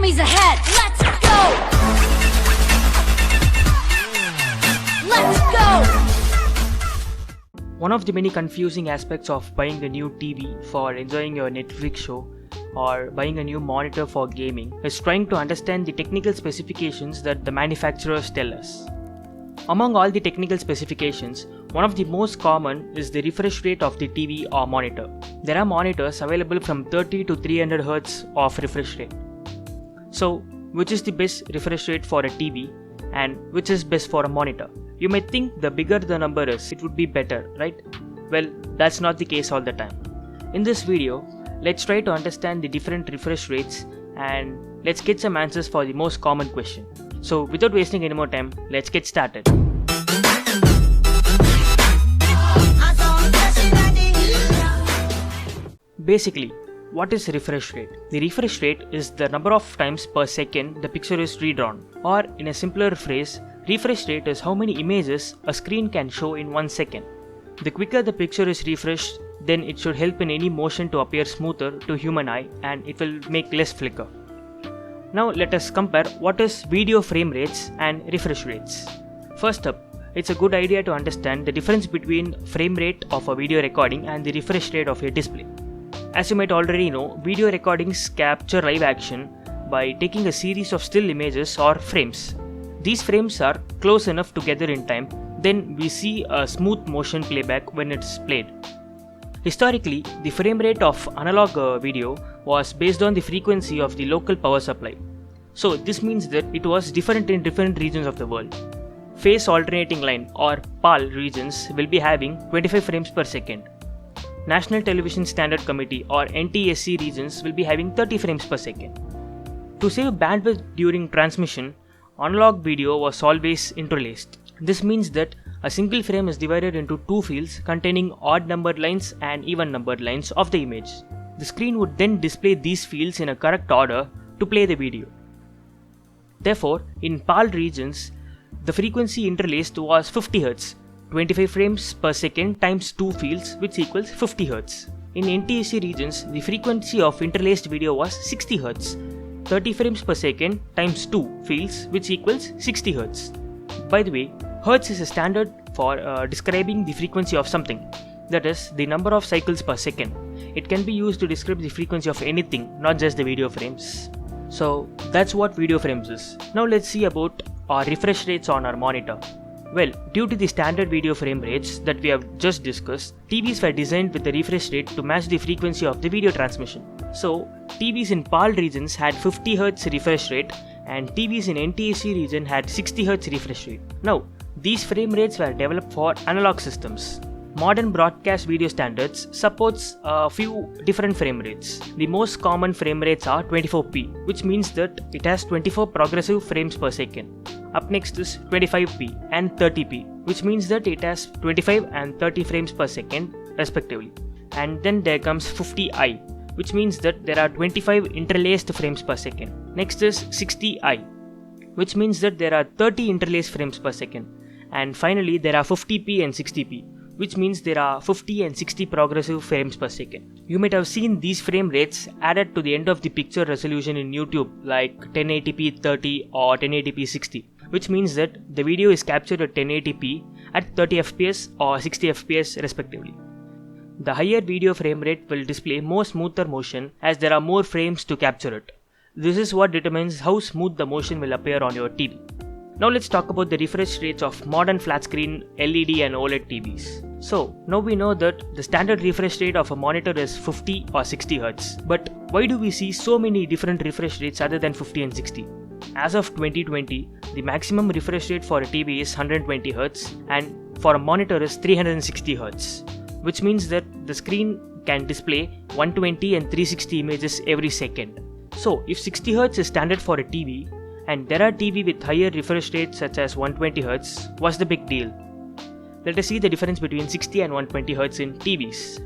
Enemies ahead! Let's go! Let's go! One of the many confusing aspects of buying a new TV for enjoying your Netflix show or buying a new monitor for gaming is trying to understand the technical specifications that the manufacturers tell us. Among all the technical specifications, one of the most common is the refresh rate of the TV or monitor. There are monitors available from 30 to 300 Hz of refresh rate. So, which is the best refresh rate for a TV and which is best for a monitor? You may think the bigger the number is, it would be better, right? Well, that's not the case all the time. In this video, let's try to understand the different refresh rates and let's get some answers for the most common question. So without wasting any more time, let's get started. Basically, what is refresh rate? The refresh rate is the number of times per second the picture is redrawn. Or in a simpler phrase, refresh rate is how many images a screen can show in 1 second. The quicker the picture is refreshed, then it should help in any motion to appear smoother to human eye and it will make less flicker. Now let us compare what is video frame rates and refresh rates. First up, it's a good idea to understand the difference between frame rate of a video recording and the refresh rate of a display. As you might already know, video recordings capture live action by taking a series of still images or frames. These frames are close enough together in time, then we see a smooth motion playback when it's played. Historically, the frame rate of analog video was based on the frequency of the local power supply. So this means that it was different in different regions of the world. Phase alternating line or PAL regions will be having 25 frames per second. National Television Standard Committee or NTSC regions will be having 30 frames per second. To save bandwidth during transmission, analog video was always interlaced. This means that a single frame is divided into two fields containing odd numbered lines and even numbered lines of the image. The screen would then display these fields in a correct order to play the video. Therefore, in PAL regions, the frequency interlaced was 50 Hz, 25 frames per second times 2 fields which equals 50 Hz. In NTSC regions, the frequency of interlaced video was 60 Hz, 30 frames per second times 2 fields which equals 60 Hz. By the way, Hertz is a standard for describing the frequency of something, that is, the number of cycles per second. It can be used to describe the frequency of anything, not just the video frames. So that's what video frames is. Now let's see about our refresh rates on our monitor. Well, due to the standard video frame rates that we have just discussed, TVs were designed with a refresh rate to match the frequency of the video transmission. So TVs in PAL regions had 50 Hz refresh rate and TVs in NTSC region had 60 Hz refresh rate. Now, these frame rates were developed for analog systems. Modern broadcast video standards supports a few different frame rates. The most common frame rates are 24p, which means that it has 24 progressive frames per second. Up next is 25p and 30p, which means that it has 25 and 30 frames per second respectively. And then there comes 50i, which means that there are 25 interlaced frames per second. Next is 60i, which means that there are 30 interlaced frames per second. And finally there are 50p and 60p, which means there are 50 and 60 progressive frames per second. You might have seen these frame rates added to the end of the picture resolution in YouTube like 1080p 30 or 1080p 60, which means that the video is captured at 1080p at 30 fps or 60 fps respectively. The higher video frame rate will display more smoother motion as there are more frames to capture it. This is what determines how smooth the motion will appear on your TV. Now let's talk about the refresh rates of modern flat screen LED and OLED TVs. So now we know that the standard refresh rate of a monitor is 50 or 60 Hz. But why do we see so many different refresh rates other than 50 and 60? As of 2020, the maximum refresh rate for a TV is 120 Hz and for a monitor is 360 Hz, which means that the screen can display 120 and 360 images every second. So if 60 Hz is standard for a TV, and there are TV with higher refresh rates such as 120 Hz, what's the big deal? Let us see the difference between 60 and 120 Hz in TVs.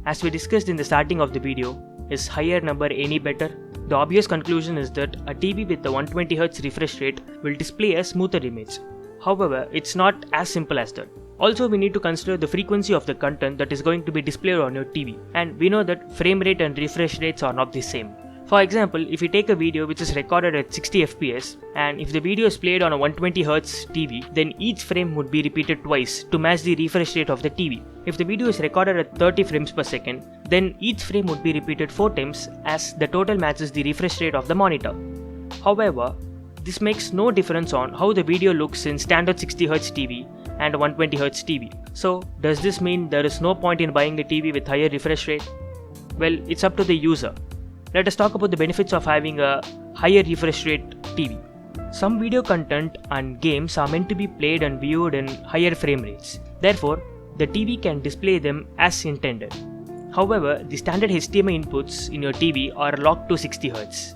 As we discussed in the starting of the video, is higher number any better? The obvious conclusion is that a TV with a 120 Hz refresh rate will display a smoother image. However, it's not as simple as that. Also, we need to consider the frequency of the content that is going to be displayed on your TV, and we know that frame rate and refresh rates are not the same. For example, if you take a video which is recorded at 60 fps and if the video is played on a 120Hz TV, then each frame would be repeated twice to match the refresh rate of the TV. If the video is recorded at 30 frames per second, then each frame would be repeated 4 times as the total matches the refresh rate of the monitor. However, this makes no difference on how the video looks in standard 60Hz TV and 120Hz TV. So, does this mean there is no point in buying a TV with higher refresh rate? Well, it's up to the user. Let us talk about the benefits of having a higher refresh rate TV. Some video content and games are meant to be played and viewed in higher frame rates. Therefore, the TV can display them as intended. However, the standard HDMI inputs in your TV are locked to 60 Hz.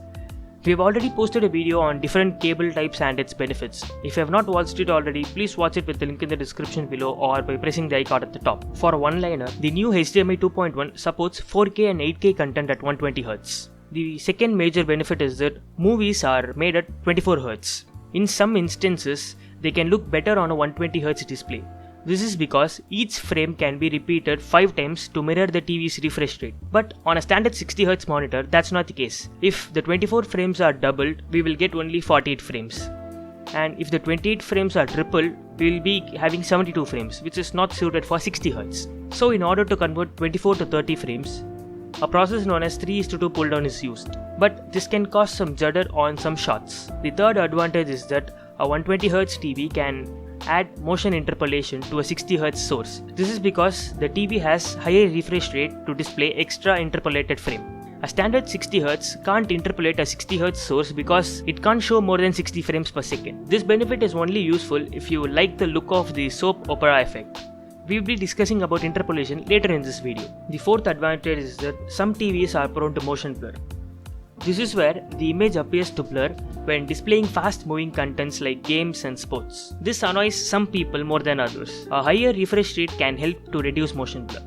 We have already posted a video on different cable types and its benefits. If you have not watched it already, please watch it with the link in the description below or by pressing the icon at the top. For a one-liner, the new HDMI 2.1 supports 4K and 8K content at 120 Hz. The second major benefit is that movies are made at 24 Hz. In some instances, they can look better on a 120 Hz display. This is because each frame can be repeated 5 times to mirror the TV's refresh rate. But on a standard 60Hz monitor, that's not the case. If the 24 frames are doubled, we will get only 48 frames. And if the 28 frames are tripled, we will be having 72 frames, which is not suited for 60Hz. So in order to convert 24 to 30 frames, a process known as 3:2 pull down is used. But this can cause some judder on some shots. The third advantage is that a 120Hz TV can add motion interpolation to a 60Hz source. This is because the TV has higher refresh rate to display extra interpolated frame. A standard 60Hz can't interpolate a 60Hz source because it can't show more than 60 frames per second. This benefit is only useful if you like the look of the soap opera effect. We will be discussing about interpolation later in this video. The fourth advantage is that some TVs are prone to motion blur. This is where the image appears to blur when displaying fast moving contents like games and sports. This annoys some people more than others. A higher refresh rate can help to reduce motion blur.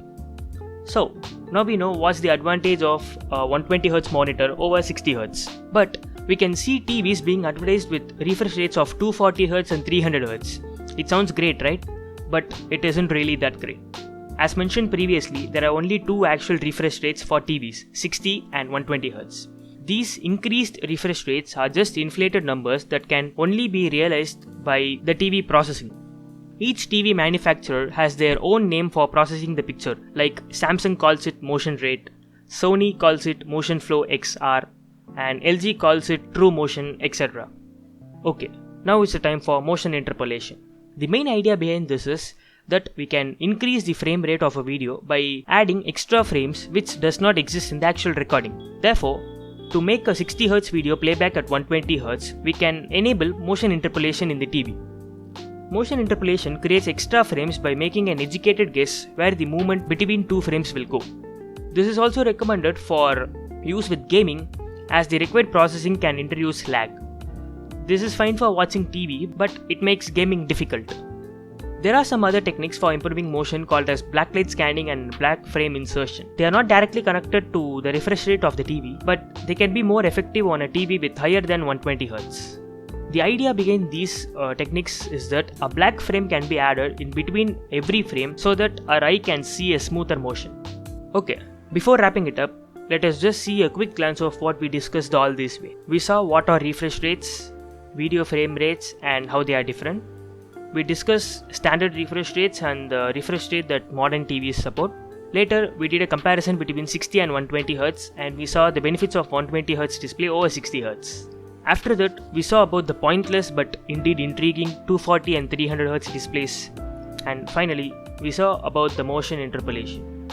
So, now we know what's the advantage of a 120Hz monitor over 60Hz. But we can see TVs being advertised with refresh rates of 240Hz and 300Hz. It sounds great, right? But it isn't really that great. As mentioned previously, there are only two actual refresh rates for TVs, 60 and 120Hz. These increased refresh rates are just inflated numbers that can only be realized by the TV processing. Each TV manufacturer has their own name for processing the picture, like Samsung calls it motion rate, Sony calls it motion flow XR, and LG calls it true motion, etc. Okay, now it's the time for motion interpolation. The main idea behind this is that we can increase the frame rate of a video by adding extra frames which does not exist in the actual recording. Therefore, to make a 60Hz video playback at 120Hz, we can enable motion interpolation in the TV. Motion interpolation creates extra frames by making an educated guess where the movement between two frames will go. This is also recommended for use with gaming as the required processing can introduce lag. This is fine for watching TV, but it makes gaming difficult. There are some other techniques for improving motion called as blacklight scanning and black frame insertion. They are not directly connected to the refresh rate of the TV, but they can be more effective on a TV with higher than 120Hz. The idea behind these techniques is that a black frame can be added in between every frame so that our eye can see a smoother motion. Okay, before wrapping it up, let us just see a quick glance of what we discussed all this way. We saw what are refresh rates, video frame rates and how they are different. We discussed standard refresh rates and the refresh rate that modern TVs support. Later, we did a comparison between 60 and 120Hz and we saw the benefits of 120Hz display over 60Hz. After that, we saw about the pointless but indeed intriguing 240 and 300Hz displays. And finally, we saw about the motion interpolation.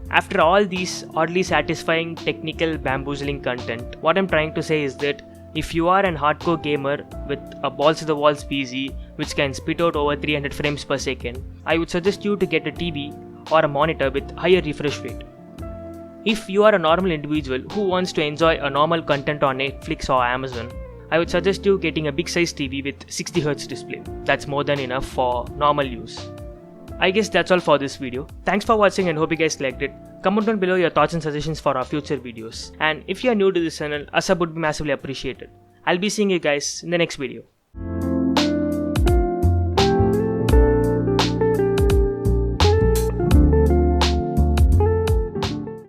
After all these oddly satisfying technical bamboozling content, what I'm trying to say is that if you are an hardcore gamer with a balls-to-the-walls PC which can spit out over 300 frames per second, I would suggest you to get a TV or a monitor with higher refresh rate. If you are a normal individual who wants to enjoy a normal content on Netflix or Amazon, I would suggest you getting a big size TV with 60Hz display. That's more than enough for normal use. I guess that's all for this video. Thanks for watching and hope you guys liked it. Comment down below your thoughts and suggestions for our future videos. And if you are new to this channel, a sub would be massively appreciated. I'll be seeing you guys in the next video.